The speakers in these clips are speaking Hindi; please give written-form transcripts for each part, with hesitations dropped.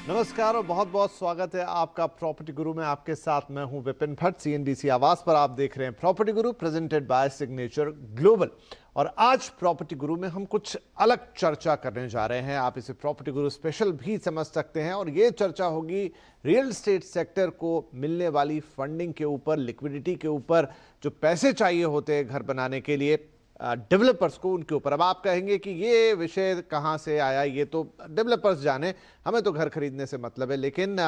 नमस्कार और बहुत बहुत स्वागत है आपका प्रॉपर्टी गुरु में। आपके साथ मैं हूं विपिन भट्ट। सीएनबीसी आवाज पर आप देख रहे हैं property Guru presented by signature global. और आज प्रॉपर्टी गुरु में हम कुछ अलग चर्चा करने जा रहे हैं। आप इसे प्रॉपर्टी गुरु स्पेशल भी समझ सकते हैं। और ये चर्चा होगी रियल एस्टेट सेक्टर को मिलने वाली फंडिंग के ऊपर, लिक्विडिटी के ऊपर, जो पैसे चाहिए होते हैं घर बनाने के लिए डेवलपर्स को, उनके ऊपर। अब आप कहेंगे कि ये विषय कहाँ से आया, ये तो डेवलपर्स जाने, हमें तो घर खरीदने से मतलब है। लेकिन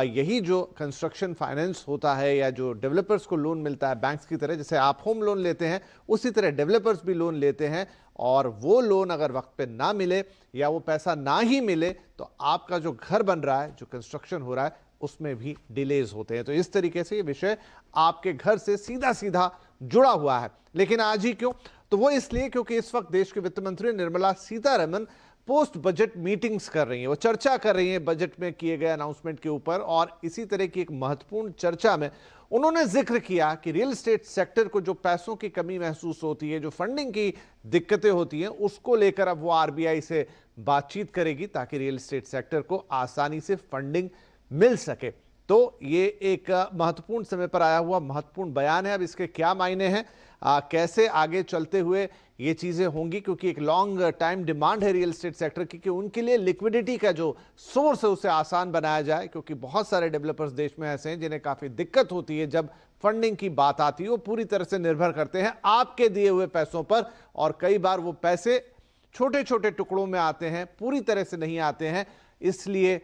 यही जो कंस्ट्रक्शन फाइनेंस होता है या जो डेवलपर्स को लोन मिलता है बैंक्स की तरह, जैसे आप होम लोन लेते हैं उसी तरह डेवलपर्स भी लोन लेते हैं। और वो लोन अगर वक्त पे ना मिले या वो पैसा ना ही मिले तो आपका जो घर बन रहा है, जो कंस्ट्रक्शन हो रहा है, उसमें भी डिलेज होते हैं। तो इस तरीके से ये विषय आपके घर से सीधा सीधा जुड़ा हुआ है। लेकिन आज ही क्यों? तो वो इसलिए क्योंकि इस वक्त देश के वित्त मंत्री Nirmala Sitharaman post budget meetings कर रही हैं। वो चर्चा कर रही हैं बजट में किए गए अनाउंसमेंट के ऊपर। और इसी तरह की एक महत्वपूर्ण चर्चा में उन्होंने जिक्र किया कि रियल एस्टेट सेक्टर को जो पैसों की कमी महसूस होती है, जो फंडिंग की दिक्कतें होती हैं, उसको लेकर अब वो आरबीआई से बातचीत करेगी ताकि रियल एस्टेट सेक्टर को आसानी से फंडिंग मिल सके। तो ये एक महत्वपूर्ण समय पर आया हुआ महत्वपूर्ण बयान है। अब इसके क्या मायने हैं, कैसे आगे चलते हुए ये चीज़ें होंगी, क्योंकि एक लॉन्ग टाइम डिमांड है रियल एस्टेट सेक्टर की कि उनके लिए लिक्विडिटी का जो सोर्स है उसे आसान बनाया जाए। क्योंकि बहुत सारे डेवलपर्स देश में ऐसे हैं जिन्हें काफ़ी दिक्कत होती है जब फंडिंग की बात आती है। वो पूरी तरह से निर्भर करते हैं आपके दिए हुए पैसों पर। और कई बार वो पैसे छोटे छोटे टुकड़ों में आते हैं, पूरी तरह से नहीं आते हैं, इसलिए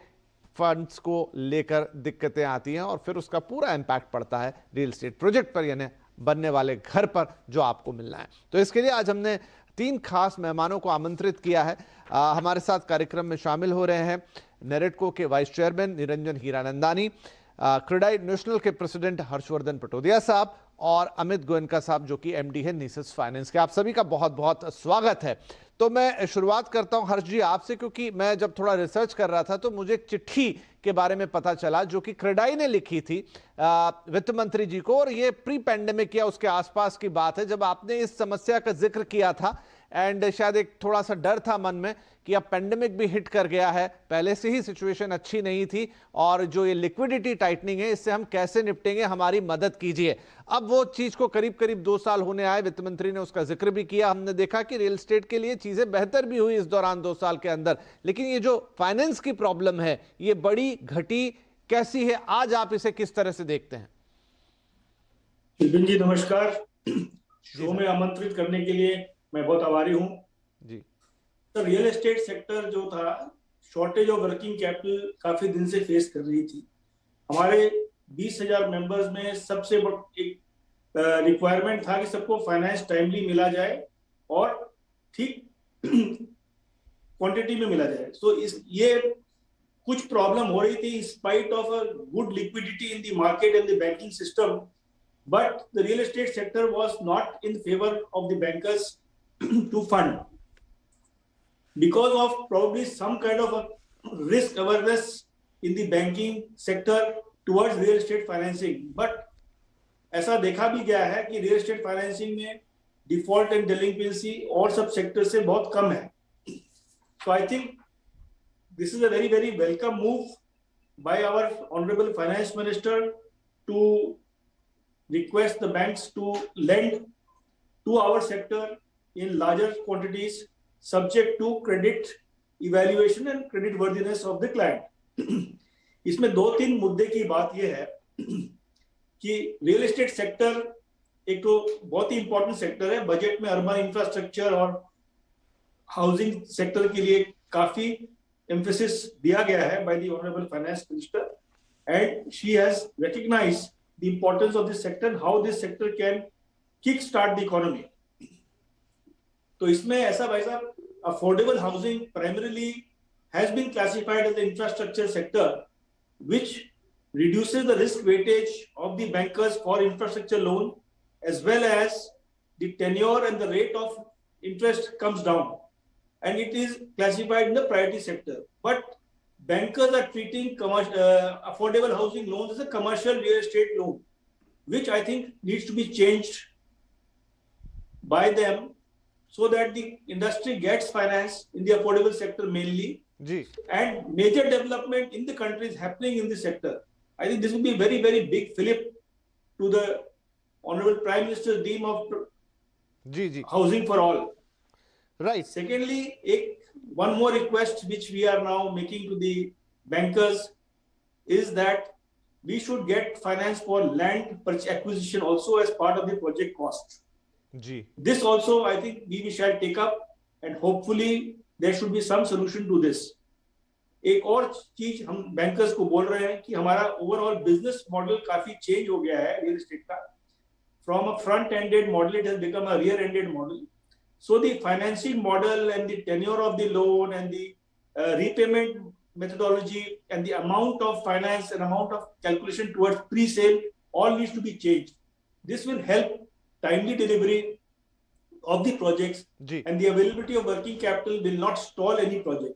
फंड्स को लेकर दिक्कतें आती हैं और फिर उसका पूरा इंपैक्ट पड़ता है रियल एस्टेट प्रोजेक्ट पर, यानी बनने वाले घर पर जो आपको मिलना है। तो इसके लिए आज हमने 3 खास मेहमानों को आमंत्रित किया है। हमारे साथ कार्यक्रम में शामिल हो रहे हैं नेरेडको के vice chairman Niranjan Hiranandani, CREDAI national के प्रेसिडेंट हर्षवर्धन पटोदिया साहब और अमित गोयनका साहब जो कि एमडी है निसस फाइनेंस के। आप सभी का बहुत बहुत स्वागत है। तो मैं शुरुआत करता हूं हर्ष जी आपसे, क्योंकि मैं जब थोड़ा रिसर्च कर रहा था तो मुझे एक चिट्ठी के बारे में पता चला जो कि क्रेडाई ने लिखी थी वित्त मंत्री जी को। और ये प्री पैंडेमिक या उसके आसपास की बात है जब आपने इस समस्या का जिक्र किया था। एंड शायद एक थोड़ा सा डर था मन में कि अब पेंडेमिक भी हिट कर गया है, पहले से ही सिचुएशन अच्छी नहीं थी और जो ये लिक्विडिटी टाइटनिंग है इससे हम कैसे निपटेंगे, हमारी मदद कीजिए। अब वो चीज को करीब करीब 2 साल होने आए, वित्त मंत्री ने उसका जिक्र भी किया। हमने देखा कि रियल एस्टेट के लिए चीजें बेहतर भी हुई इस दौरान 2 साल के अंदर। लेकिन ये जो फाइनेंस की प्रॉब्लम है ये बड़ी घटी, कैसी है, आज आप इसे किस तरह से देखते हैं? विपिन जी नमस्कार। शो में आमंत्रित करने के लिए मैं बहुत आभारी हूं जी। तो रियल एस्टेट सेक्टर जो था, शॉर्टेज ऑफ वर्किंग कैपिटल काफी दिन से फेस कर रही थी। हमारे 20,000 मेंबर्स में सबसे एक रिक्वायरमेंट था कि सबको फाइनेंस टाइमली मिला जाए और ठीक क्वांटिटी में मिला जाए। सो ये कुछ प्रॉब्लम हो रही थी spite of a good liquidity in the market and the banking system, but the real estate sector was not in favor of the bankers to fund because of probably some kind of a risk awareness in the banking sector towards real estate financing. But ऐसा देखा भी गया है कि real estate financing में default and delinquency और सब sector से बहुत कम है। So I think this is a very very welcome move by our honorable finance minister to request the banks to lend to our sector in larger quantities subject to credit evaluation and credit worthiness of the client। इसमें 2-3 मुद्दे की बात यह है कि रियल एस्टेट सेक्टर एक तो बहुत ही इंपॉर्टेंट सेक्टर है। बजट में अर्बन इंफ्रास्ट्रक्चर और हाउसिंग सेक्टर के लिए काफी एम्फेसिस दिया गया है by the honourable finance minister and she has recognised the importance of this sector and how this sector can kick start the economy। तो इसमें ऐसा भाई साहब, affordable housing primarily has been classified as the infrastructure sector which reduces the risk weightage of the bankers for infrastructure loan as well as the tenure and the rate of interest comes down and it is classified in the priority sector। But bankers are treating affordable housing loans as a commercial real estate loan, which I think needs to be changed by them so that the industry gets finance in the affordable sector mainly. Ji. And major development in the country is happening in this sector. I think this will be a very, very big fillip to the Honorable Prime Minister's dream of ji ji. housing for all. Right. Secondly, one more request which we are now making to the bankers is that we should get finance for land acquisition also as part of the project cost. Ji. This also, I think, we shall take up, and hopefully there should be some solution to this. एक और चीज हम बैंकर्स को बोल रहे हैं कि हमारा ओवरऑल बिजनेस मॉडल काफी चेंज हो गया है रियल एस्टेट का. From a front-ended model, it has become a rear-ended model. So the financing model and the tenure of the loan and the repayment methodology and the amount of finance and amount of calculation towards pre-sale all needs to be changed. This will help timely delivery of the projects, and the availability of working capital will not stall any project.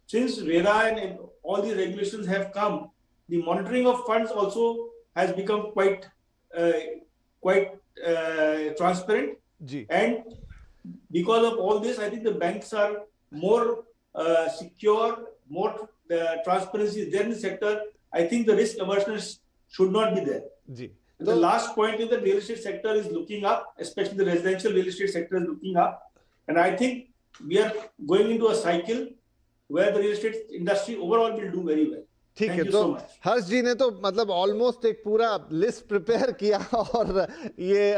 Since RERA and all the regulations have come, the monitoring of funds also has become quite transparent. And because of all this, I think the banks are more secure, more transparency is there in the sector. I think the risk aversion should not be there. The last point is that real estate sector is looking up, especially the residential real estate sector is looking up. And I think we are going into a cycle where the real estate industry overall will do very well. ठीक है. तो हर्ष जी ने तो मतलब ऑलमोस्ट एक पूरा लिस्ट प्रिपेयर किया और ये